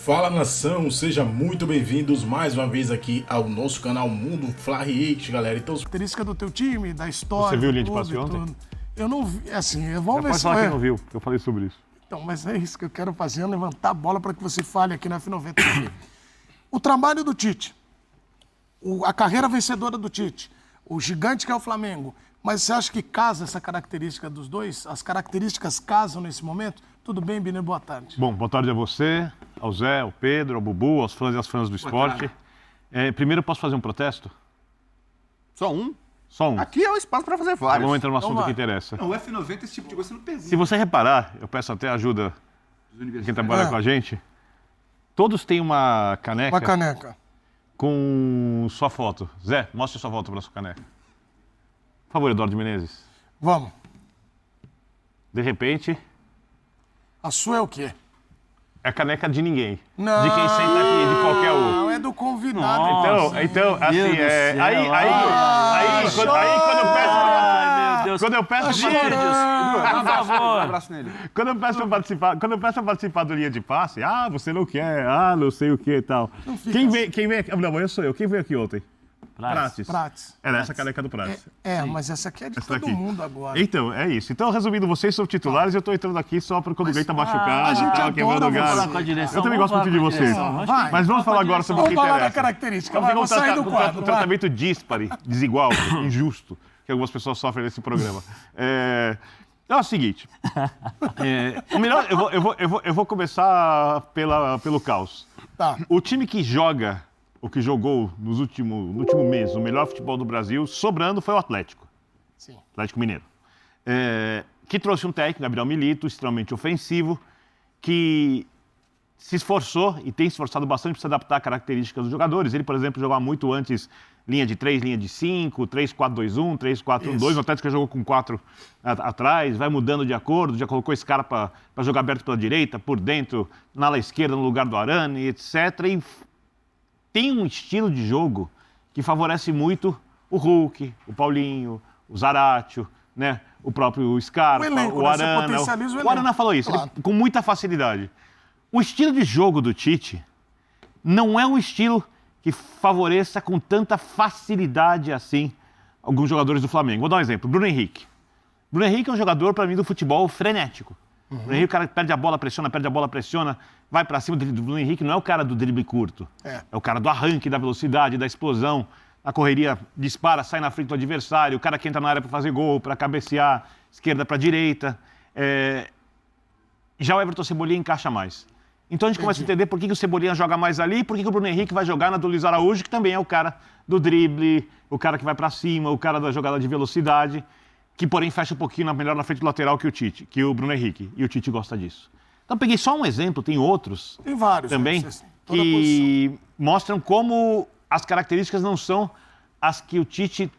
Fala nação, sejam muito bem-vindos mais uma vez aqui ao nosso canal Mundo Fla React, galera. Então, Característica do teu time, da história. Você viu linha de passe ontem? Tudo. Eu não vi, assim, vamos ver Pode se falar que não viu, eu falei sobre isso. Então, mas é isso que eu quero fazer, levantar a bola para que você fale aqui na F90. O trabalho do Tite, a carreira vencedora do Tite, o gigante que é o Flamengo, mas você acha que casa essa característica dos dois? As características casam nesse momento? Tudo bem, Biner? Boa tarde. Bom, boa tarde a você, ao Zé, ao Pedro, ao Bubu, aos fãs e às fãs do esporte. Primeiro, posso fazer um protesto? Só um? Só um. Aqui é o espaço para fazer vários. Vamos entrar no assunto que interessa. Não, o F90, esse tipo de coisa você não pergunta. Se você reparar, eu peço até ajuda de quem trabalha com a gente, todos têm uma caneca, Uma caneca. com sua foto. Zé, mostre sua foto para sua caneca. Por favor, Eduardo Menezes. Vamos. De repente, A sua é o quê? é a caneca de ninguém. Não. De quem senta aqui, de qualquer um. Não, é do convidado. Então, assim, Deus do céu. quando eu peço Ai, meu Deus. Quando eu peço Por favor. Um abraço nele. Quando eu peço pra participar do linha de passe, você não quer, não sei o que e tal. Quem vem aqui? Não, eu sou eu. Quem veio aqui ontem? Prates. Era essa caneca do Prates. Mas essa aqui é de Essa todo daqui. mundo agora. Então, é isso. Então, resumindo, vocês são titulares e eu tô entrando aqui só porque quando alguém tá machucado, a gente tal, adora quebrando o você. galho. Falar com a direção, Eu também vamos gosto muito de falar com a vocês. direção. Vai. Mas vamos falar agora sobre o que Vamos falar da interessa. característica. Vamos Vamos sair do quadro. um tratamento díspare, desigual, injusto, que algumas pessoas sofrem nesse programa. É o seguinte. O melhor, eu vou começar pelo caos. Tá. O time que joga, o que jogou no último mês, o melhor futebol do Brasil, sobrando, foi o Atlético. Sim. Atlético Mineiro. Que trouxe um técnico, Gabriel Milito, extremamente ofensivo, que se esforçou e tem se esforçado bastante para se adaptar à características dos jogadores. Ele, por exemplo, jogava muito antes linha de 3, linha de 5, 3-4-2-1, 3-4-1-2. O Atlético jogou com 4 atrás, vai mudando de acordo, já colocou esse cara para jogar aberto pela direita, por dentro, na ala esquerda, no lugar do Arana, etc. E tem um estilo de jogo que favorece muito o Hulk, o Paulinho, o Zaratio, né? O próprio Scarpa, O elenco, o né? Você Arana. potencializa o O elenco. Arana falou isso, Claro. com muita facilidade. O estilo de jogo do Tite não é um estilo que favoreça com tanta facilidade assim alguns jogadores do Flamengo. Vou dar um exemplo, Bruno Henrique. Bruno Henrique é um jogador, para mim, do futebol frenético. Bruno Henrique, o cara que perde a bola, pressiona, vai para cima. Do Bruno Henrique não é o cara do drible curto. É o cara do arranque, da velocidade, da explosão, da correria, dispara, sai na frente do adversário, o cara que entra na área para fazer gol, para cabecear, esquerda para direita. Já o Everton Cebolinha encaixa mais. Então a gente começa a entender por que o Cebolinha joga mais ali e por que o Bruno Henrique vai jogar na do Luiz Araújo, que também é o cara do drible, o cara que vai para cima, o cara da jogada de velocidade, que porém fecha um pouquinho melhor na frente do lateral que o Bruno Henrique. E o Tite gosta disso. Então peguei só um exemplo, tem outros Tem vários. também, né? Toda que mostram como as características não são as que o Tite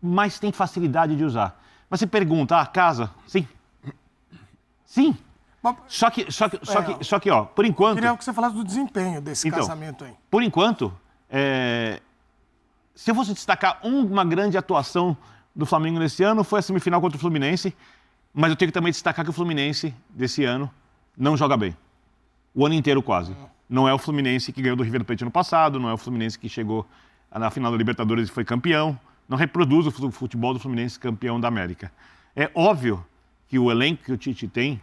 mais tem facilidade de usar. Mas você pergunta, casa? Sim. Sim. Só que, ó, por enquanto... Queria que você falasse do desempenho desse Então, casamento aí. Por enquanto, se eu fosse destacar uma grande atuação do Flamengo nesse ano, foi a semifinal contra o Fluminense, mas eu tenho que também destacar que o Fluminense desse ano não joga bem. O ano inteiro quase. Não é o Fluminense que ganhou do River Plate ano passado, não é o Fluminense que chegou na final da Libertadores e foi campeão, não reproduz o futebol do Fluminense campeão da América. É óbvio que o elenco que o Tite tem,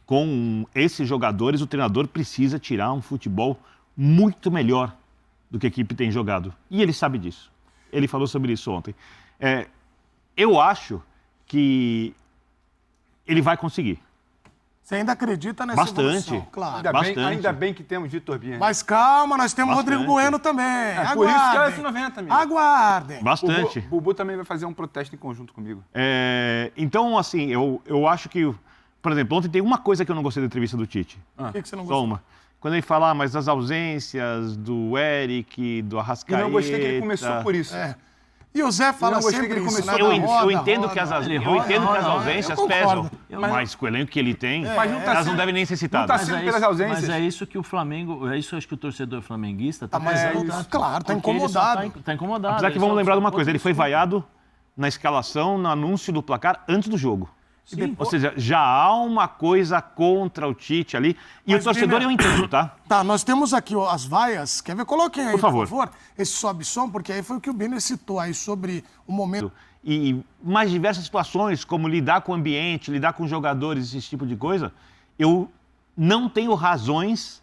com esses jogadores, o treinador precisa tirar um futebol muito melhor do que a equipe tem jogado. E ele sabe disso. Ele falou sobre isso ontem. Eu acho que ele vai conseguir. Você ainda acredita nessa Bastante. evolução? Claro. Ainda bem que temos Vitor Bianchi. Mas calma, nós temos o Bastante. Rodrigo Bueno também. Por isso que é o Aguardem. F90, amigo. Aguardem. Bastante. Bubu também vai fazer um protesto em conjunto comigo. Então, assim, eu acho que... Por exemplo, ontem tem uma coisa que eu não gostei da entrevista do Tite. Por que você não Só gostou? uma. Quando ele fala, mas das ausências do Eric, do E Arrascaeta... não gostei que ele começou por isso. E o Zé fala Eu gostei sempre que ele isso, né? começou- Da Eu entendo que as ausências eu pesam, concordo. mas com o elenco que ele tem, Mas não tá elas não sendo- devem nem ser Não citadas. tá sendo pelas ausências. Mas é isso que o Flamengo, é isso acho que o torcedor flamenguista tá mas pensando. claro, tá Porque ele só incomodado. Tá incomodado. Apesar que ele vamos só- lembrar de uma só- coisa, ele foi vaiado na escalação, no anúncio do placar, antes do jogo. Ou seja, já há uma coisa contra o Tite ali. E o torcedor eu entendo, tá? Tá, nós temos aqui ó, as vaias. Quer ver? Coloquem aí, Por favor. esse sobe-som, porque aí foi o que o Biner citou aí sobre o momento. E mais diversas situações, como lidar com o ambiente, lidar com jogadores, esse tipo de coisa, eu não tenho razões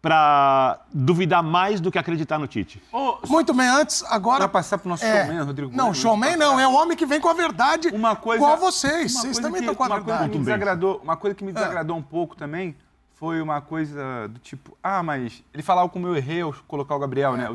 para duvidar mais do que acreditar no Tite. Muito bem, antes, agora... Vai passar pro nosso showman, Rodrigo Não, Bueno, showman não, é o homem que vem com a verdade, Uma coisa, igual vocês. uma Vocês coisa também que- estão com a uma coisa que verdade. me desagradou, uma coisa que me desagradou um pouco também foi uma coisa do tipo, mas ele falava como eu errei ao colocar o Gabriel, né?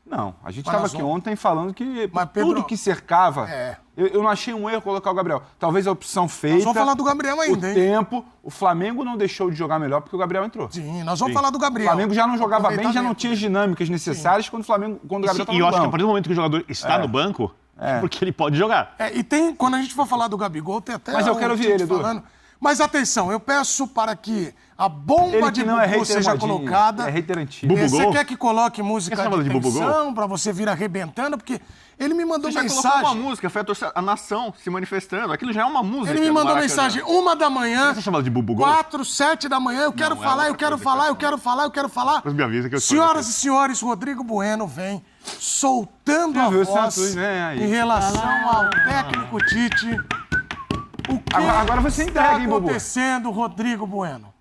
Não, a gente Mas estava nós aqui vamos- ontem falando que Mas, Pedro, tudo que cercava, É. eu não achei um erro colocar o Gabriel. Talvez a opção feita, vamos falar do Gabriel ainda, o hein? tempo, o Flamengo não deixou de jogar melhor porque o Gabriel entrou. Sim, nós vamos falar do O Gabriel. Flamengo já não jogava bem, já não Aproveitamento. tinha as dinâmicas necessárias quando o Gabriel estava E eu no acho que a banco. partir do momento que o jogador está no banco, é porque ele pode jogar. E tem, quando a gente for falar do Gabigol, tem até Mas eu o quero ouvir Tite ele, Edu. falando. Mas atenção, eu peço para que a bomba Ele de que não é Bubu hater seja modinha, colocada. é hater antigo. Bubu Você Gol? quer que coloque música Essa chamada de de Bubu Gol? tensão para você vir arrebentando? Porque ele me mandou Você já colocou mensagem. uma música, foi a nação se manifestando. Aquilo já é uma música. Ele me no mandou Maracanã. mensagem 1h, Você chamada de Bubu Gol? 4, 7 da manhã, eu quero falar, eu quero falar, eu quero falar, eu quero falar. Mas me avisa que eu Senhoras e senhores, Rodrigo Bueno vem soltando a viu, voz Santos, vem aí. em relação ao técnico Tite. O que Agora você está entrega, hein, Bubu? acontecendo, Rodrigo Bueno?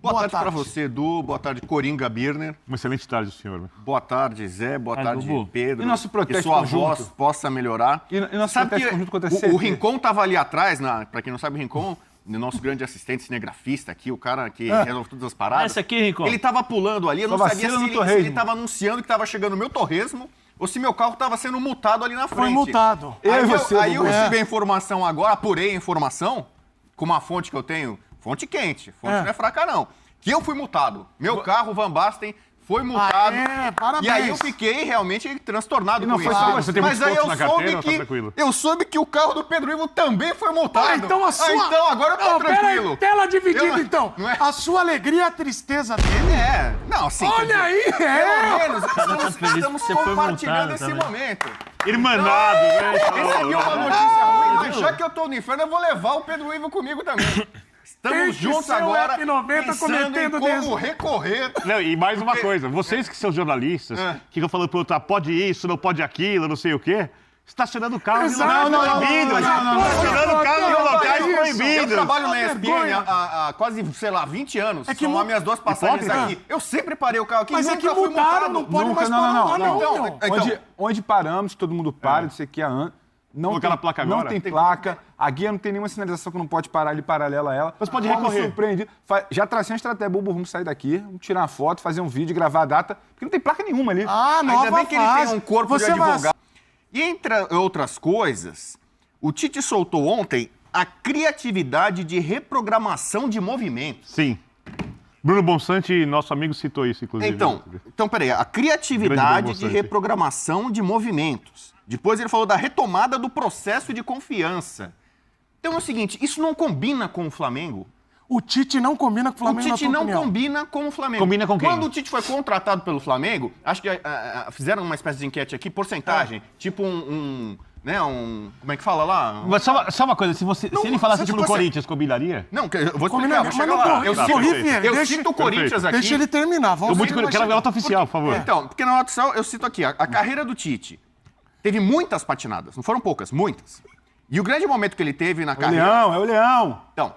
Boa tarde pra você, Edu. Boa tarde, Coringa Birner. Uma excelente tarde, senhor. Boa tarde, Zé. Boa tarde, Bubu. Pedro. E nosso protesto Que sua conjunto? voz possa melhorar. E nosso Sabe protesto que conjunto contra a o CT? Rincon tava ali atrás, pra quem não sabe, o Rincon, o nosso grande assistente cinegrafista aqui, o cara que resolve todas as paradas. Esse aqui, Rincon. Ele tava pulando ali, eu não Só sabia vacila no se torresmo. ele tava anunciando que tava chegando o meu torresmo ou se meu carro tava sendo multado ali na frente. Foi multado. Eu Aí e você, aí eu Bubu. recebi a informação agora, apurei a informação, com uma fonte que eu tenho, fonte quente, fonte não é fraca não, que eu fui multado. Meu carro, Van Basten, foi multado. Parabéns. E aí eu fiquei realmente transtornado E não com foi isso. só você, tem Mas muitos aí eu pontos na carteira soube ou tá que tranquilo? eu soube que o carro do Pedro Ivo também foi multado. Então a sua... então agora eu tô Não, pera aí, tranquilo. tela dividida, Eu não- então. não é? A sua alegria e a tristeza dele. É, não, sim. quer Olha dizer, aí, Pelo menos, estamos feliz que você foi compartilhando multado esse também. momento. Irmanado, né? Recebi uma notícia ruim, mas já que eu tô no inferno, eu vou levar o Pedro Ivo comigo também. Tem Estamos que juntos ser o agora, F90 pensando em cometendo como desse. recorrer. Não, e mais uma coisa, vocês que são jornalistas, que ficam falando pro outro, pode isso, não pode aquilo, não sei o quê, estacionando o carro em Exato. locais proibidos. Estacionando o carro em locais Eu proibidos. trabalho na vergonha. ESPN há quase, sei lá, 20 anos. É que São mu- as minhas duas passagens Hipócrita. aqui. Eu sempre parei o carro aqui, Mas é nunca que fui mudaram, multado. não pode Nunca, mais não, parar não, lá, não. não. Então, Onde paramos, todo mundo para, isso aqui há anos. Não Colocar tem, na placa não agora? tem placa, a guia não tem nenhuma sinalização que não pode parar ali paralela a ela. Mas pode Fomos recorrer. surpreendidos. Já tracei uma estratégia, Bubu, vamos sair daqui, vamos tirar uma foto, fazer um vídeo, gravar a data, porque não tem placa nenhuma ali. Ah, nova Ainda bem que ele fase. tem um corpo Você de vai- advogado. E entre outras coisas, o Tite soltou ontem a criatividade de reprogramação de movimentos. Sim. Bruno Bonsante, nosso amigo, citou isso, inclusive. Então peraí, a Grande criatividade Bruno de Bonsante. reprogramação de movimentos. Depois ele falou da retomada do processo de confiança. Então é o seguinte, isso não combina com o Flamengo. O Tite não combina com o Flamengo, O na Tite tua não opinião. combina com o Flamengo. Combina com quem? Quando o Tite foi contratado pelo Flamengo, acho que fizeram uma espécie de enquete aqui, porcentagem, tipo como é que fala lá? Mas só uma coisa, se ele falasse isso tipo no assim- Corinthians, combinaria? Não, eu vou Combina, explicar, vou mas chegar não lá. corri- Eu Tá, cito, perfeito. eu deixa- cito o Corinthians aqui. Deixa ele terminar. Vamos Quero ver a nota oficial, por favor. Então, porque na nota oficial eu cito aqui, a carreira do Tite teve muitas patinadas, não foram poucas, muitas. E o grande momento que ele teve na É o carreira... Leão, é o Leão. Então,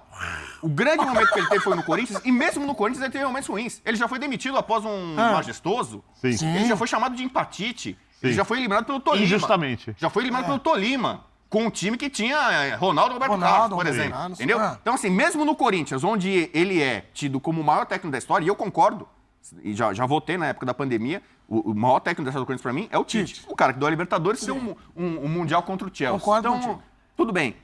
o grande momento que ele teve foi no Corinthians, e mesmo no Corinthians ele teve momentos ruins. Ele já foi demitido após um majestoso, Sim. ele já foi chamado de empatite, ele já foi eliminado pelo Tolima. Injustamente. Já foi eliminado pelo Tolima, com um time que tinha Ronaldo Roberto Ronaldo, Carlos, por exemplo. Ronaldo, Entendeu? ah. Então, assim, mesmo no Corinthians, onde ele é tido como o maior técnico da história, e eu concordo, e já votei na época da pandemia, o maior técnico da história do Corinthians pra mim é o Tite. O cara que deu a Libertadores e deu um Mundial contra o Chelsea. Concordo Então, contigo. tudo bem.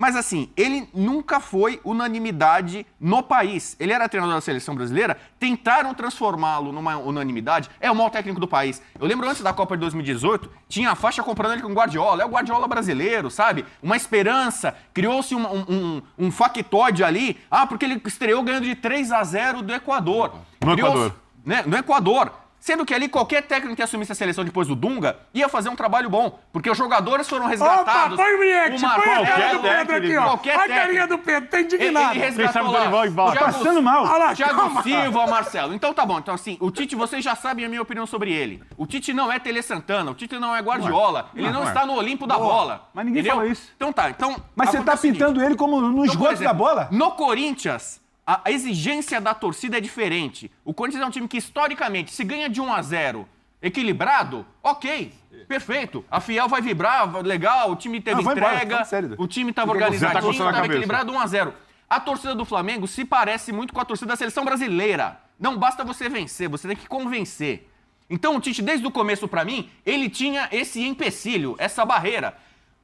Mas assim, ele nunca foi unanimidade no país. Ele era treinador da seleção brasileira, tentaram transformá-lo numa unanimidade. É o maior técnico do país. Eu lembro antes da Copa de 2018, tinha a faixa comparando ele com o Guardiola. É o Guardiola brasileiro, sabe? Uma esperança. Criou-se um factoide ali. Ah, porque ele estreou ganhando de 3-0 do Equador. No Criou-se- Equador. Né? No Equador. Sendo que ali qualquer técnico que assumisse a seleção depois do Dunga ia fazer um trabalho bom, porque os jogadores foram resgatados. Opa, põe o Vinhete, Uma- põe a carinha do qualquer Pedro aqui, ó. qualquer Olha a carinha técnico. do Pedro, tá Ele indignado. Quem resgatou sabe lá. Dorival e Val. Thiago- Passando mal. Olha lá, Thiago calma. Silva, Marcelo. Então tá bom. Então assim, o Tite, vocês já sabem a minha opinião sobre ele. O Tite não é Tele Santana, o Tite não é Guardiola. Ele não Não é. está no Olimpo da bola. Mas ninguém entendeu? falou isso. Então tá. Então, Mas você tá acontece o seguinte. pintando ele como no Então, por esgoto exemplo, da bola? No Corinthians, a exigência da torcida é diferente. O Corinthians é um time que, historicamente, se ganha de 1-0 equilibrado, ok, perfeito. A Fiel vai vibrar, legal, o time teve Não, vai embora, entrega, falando sério. o time estava Já tá organizadinho, coçando a estava cabeça. equilibrado 1-0. A torcida do Flamengo se parece muito com a torcida da seleção brasileira. Não basta você vencer, você tem que convencer. Então o Tite, desde o começo, pra mim, ele tinha esse empecilho, essa barreira.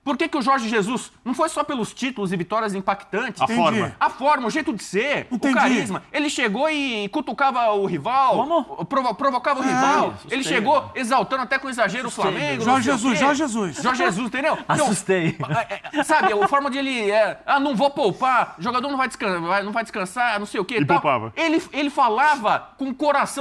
Por que o Jorge Jesus não foi só pelos títulos e vitórias impactantes? A forma. A forma, o jeito de ser, Entendi. o carisma. Ele chegou e cutucava o rival, Como? provocava o rival. assustei, Ele chegou exaltando até com exagero o Flamengo. não Jorge sei o Jesus, quê. Jorge Jesus. Jorge Jesus, entendeu? Então, Assustei. sabe, a forma de ele... não vou poupar, o jogador não vai descansar, não sei o quê. E tal. poupava. Ele falava com o coração